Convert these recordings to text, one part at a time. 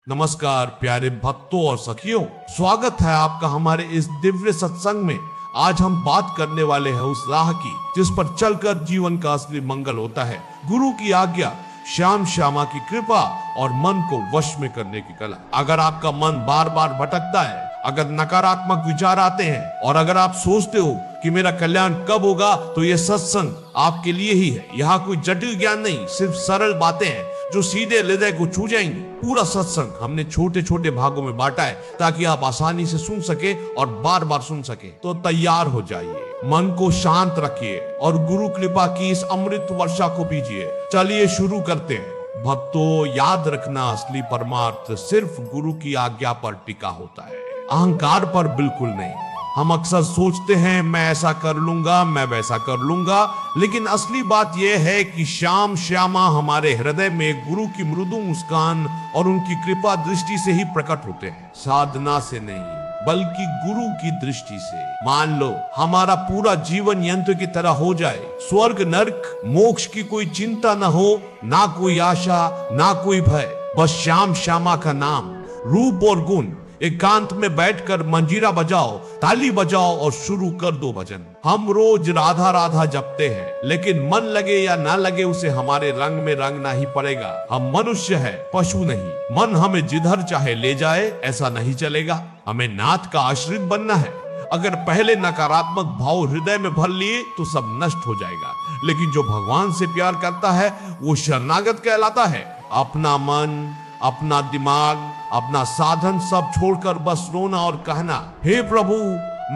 नमस्कार प्यारे भक्तों और सखियों, स्वागत है आपका हमारे इस दिव्य सत्संग में। आज हम बात करने वाले हैं उस राह की जिस पर चलकर जीवन का असली मंगल होता है। गुरु की आज्ञा, श्याम श्यामा की कृपा और मन को वश में करने की कला। अगर आपका मन बार बार भटकता है, अगर नकारात्मक विचार आते हैं और अगर आप सोचते हो कि मेरा कल्याण कब होगा, तो ये सत्संग आपके लिए ही है। यहाँ कोई जटिल ज्ञान नहीं, सिर्फ सरल बातें हैं जो सीधे हृदय को छू जाएंगी। पूरा सत्संग हमने छोटे छोटे भागों में बांटा है ताकि आप आसानी से सुन सके और बार बार सुन सके। तो तैयार हो जाइए, मन को शांत रखिए और गुरु कृपा की इस अमृत वर्षा को पीजिए। चलिए शुरू करते हैं। भक्तों, याद रखना, असली परमार्थ सिर्फ गुरु की आज्ञा पर टिका होता है, अहंकार पर बिल्कुल नहीं। हम अक्सर सोचते हैं मैं ऐसा कर लूंगा, मैं वैसा कर लूंगा, लेकिन असली बात यह है कि श्याम श्यामा हमारे हृदय में गुरु की मृदु मुस्कान और उनकी कृपा दृष्टि से ही प्रकट होते हैं, साधना से नहीं बल्कि गुरु की दृष्टि से। मान लो हमारा पूरा जीवन यंत्र की तरह हो जाए, स्वर्ग नरक मोक्ष की कोई चिंता न हो, ना कोई आशा ना कोई भय, बस श्याम श्यामा का नाम, रूप और गुण। एकांत में बैठकर मंजीरा बजाओ, ताली बजाओ और शुरू कर दो भजन। हम रोज राधा राधा जपते हैं, लेकिन मन लगे या ना लगे उसे हमारे रंग में रंगना ही पड़ेगा। हम मनुष्य है, पशु नहीं। मन हमें जिधर चाहे ले जाए, ऐसा नहीं चलेगा। हमें नाथ का आश्रित बनना है। अगर पहले नकारात्मक भाव हृदय में भर लिए तो सब नष्ट हो जाएगा, लेकिन जो भगवान से प्यार करता है वो शरणागत कहलाता है। अपना मन, अपना दिमाग, अपना साधन सब छोड़कर बस रोना और कहना, हे प्रभु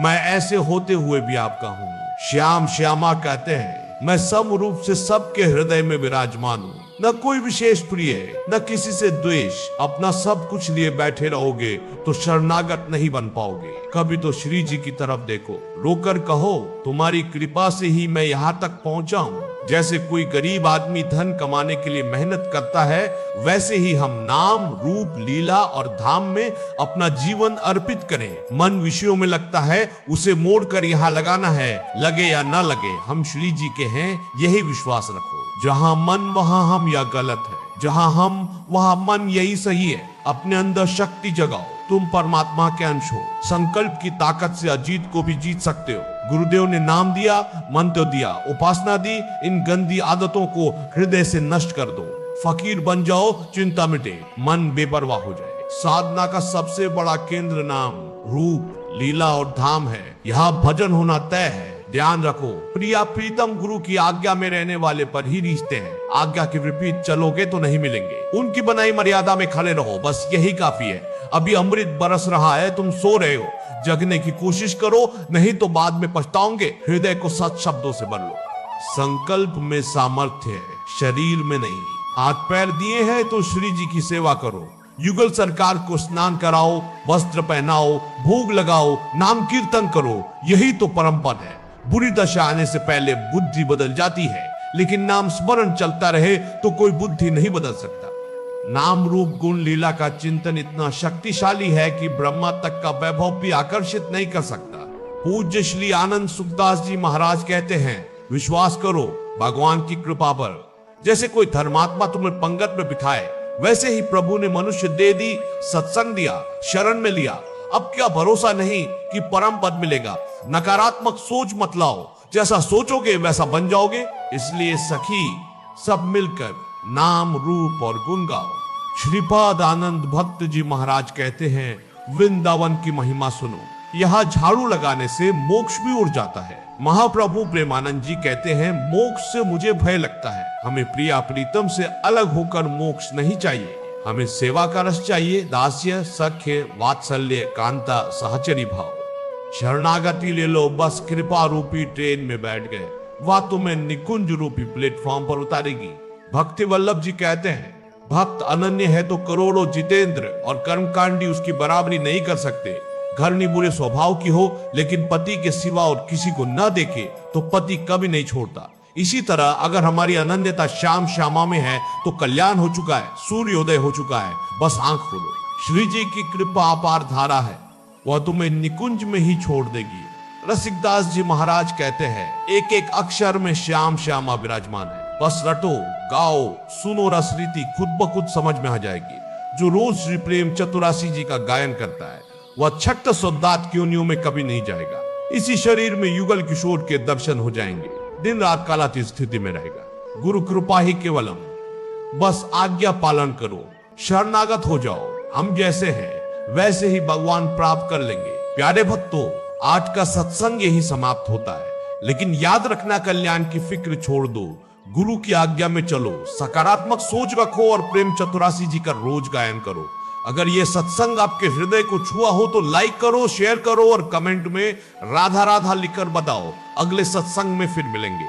मैं ऐसे होते हुए भी आपका हूँ। श्याम श्यामा कहते हैं, मैं सम रूप से सबके हृदय में विराजमान हूँ। न कोई विशेष प्रिय, न किसी से द्वेष। अपना सब कुछ लिए बैठे रहोगे तो शरणागत नहीं बन पाओगे। कभी तो श्री जी की तरफ देखो, रोकर कहो, तुम्हारी कृपा से ही मैं यहाँ तक पहुँचा हूँ। जैसे कोई गरीब आदमी धन कमाने के लिए मेहनत करता है, वैसे ही हम नाम, रूप, लीला और धाम में अपना जीवन अर्पित करें। मन विषयों में लगता है, उसे मोड़कर यहाँ लगाना है, लगे या न लगे हम श्री जी के हैं, यही विश्वास रखो। जहाँ मन वहाँ हम या गलत है, जहाँ हम वहाँ मन यही सही है। अपने अंदर शक्ति जगाओ, तुम परमात्मा के अंश हो। संकल्प की ताकत से अजीत को भी जीत सकते हो। गुरुदेव ने नाम दिया, मंत्र दिया, उपासना दी, इन गंदी आदतों को हृदय से नष्ट कर दो। फकीर बन जाओ, चिंता मिटे, मन बेपरवाह हो जाए। साधना का सबसे बड़ा केंद्र नाम, रूप, लीला और धाम है। यहाँ भजन होना तय है। ध्यान रखो, प्रिया प्रीतम गुरु की आज्ञा में रहने वाले पर ही रिश्ते हैं। आज्ञा के विपरीत चलोगे तो नहीं मिलेंगे। उनकी बनाई मर्यादा में खड़े रहो, बस यही काफी है। अभी अमृत बरस रहा है, तुम सो रहे हो, जगने की कोशिश करो, नहीं तो बाद में पछताओगे। हृदय को सच शब्दों से भर लो। संकल्प में सामर्थ्य है, शरीर में नहीं। हाथ पैर दिए हैं तो श्री जी की सेवा करो। युगल सरकार को स्नान कराओ, वस्त्र पहनाओ, भोग लगाओ, नाम कीर्तन करो, यही तो परम पद है। बुरी दशा आने से पहले बुद्धि बदल जाती है, लेकिन नाम स्मरण चलता रहे तो कोई बुद्धि नहीं बदल सकता। नाम, रूप, गुण, लीला का चिंतन इतना शक्तिशाली है कि ब्रह्मा तक का वैभव भी आकर्षित नहीं कर सकता। पूज्य श्री आनंद सुखदास जी महाराज कहते हैं, विश्वास करो भगवान की कृपा पर। जैसे कोई धर्मात्मा तुम्हें पंगत में बिठाए, वैसे ही प्रभु ने मनुष्य दे दी, सत्संग दिया, शरण में लिया। अब क्या भरोसा नहीं कि परम पद मिलेगा। नकारात्मक सोच मत लाओ, जैसा सोचोगे वैसा बन जाओगे। इसलिए सखी, सब मिलकर नाम, रूप और गुण गाओ। श्रीपाद आनंद भक्त जी महाराज कहते हैं, वृंदावन की महिमा सुनो, यहाँ झाड़ू लगाने से मोक्ष भी उड़ जाता है। महाप्रभु प्रेमानंद जी कहते हैं, मोक्ष से मुझे भय लगता है। हमें प्रिया प्रीतम से अलग होकर मोक्ष नहीं चाहिए। हमें सेवा का रस चाहिए, दास्य, सख्य, वात्सल्य, कांता, सहचरी भाव। शरणागति ले लो, बस कृपा रूपी ट्रेन में बैठ गए, वह तुम्हें निकुंज रूपी प्लेटफॉर्म पर उतारेगी। भक्ति वल्लभ जी कहते हैं, भक्त अनन्य है तो करोड़ों जितेंद्र और कर्मकांडी उसकी बराबरी नहीं कर सकते। घरनी बुरे स्वभाव की हो, लेकिन पति के सिवा और किसी को न देखे तो पति कभी नहीं छोड़ता। इसी तरह अगर हमारी अनन्यता श्याम श्यामा में है तो कल्याण हो चुका है, सूर्योदय हो चुका है। बस आंख खोलो, श्री जी की कृपा अपार धारा है, वह तुम्हें निकुंज में ही छोड़ देगी। रसिकदास जी महाराज कहते हैं, एक एक अक्षर में श्याम श्यामा विराजमान है। बस रटो, गाओ, सुनो, रस रीति खुद ब खुद समझ में आ जाएगी। जो रोज श्री प्रेम चतुरासी जी का गायन करता है वह छठ सौदात की योनियों में कभी नहीं जाएगा। इसी शरीर में युगल किशोर के दर्शन हो जाएंगे, दिन रात कालातीत स्थिति में रहेगा। गुरु कृपा ही केवलम, बस आज्ञा पालन करो, शरणागत हो जाओ, हम जैसे हैं वैसे ही भगवान प्राप्त कर लेंगे। प्यारे भक्तों, आज का सत्संग यही समाप्त होता है, लेकिन याद रखना कल्याण की फिक्र छोड़ दो, गुरु की आज्ञा में चलो, सकारात्मक सोच रखो और प्रेम चतुरासी जी का रोज गायन करो। अगर ये सत्संग आपके हृदय को छुआ हो तो लाइक करो, शेयर करो और कमेंट में राधा राधा लिखकर बताओ। अगले सत्संग में फिर मिलेंगे।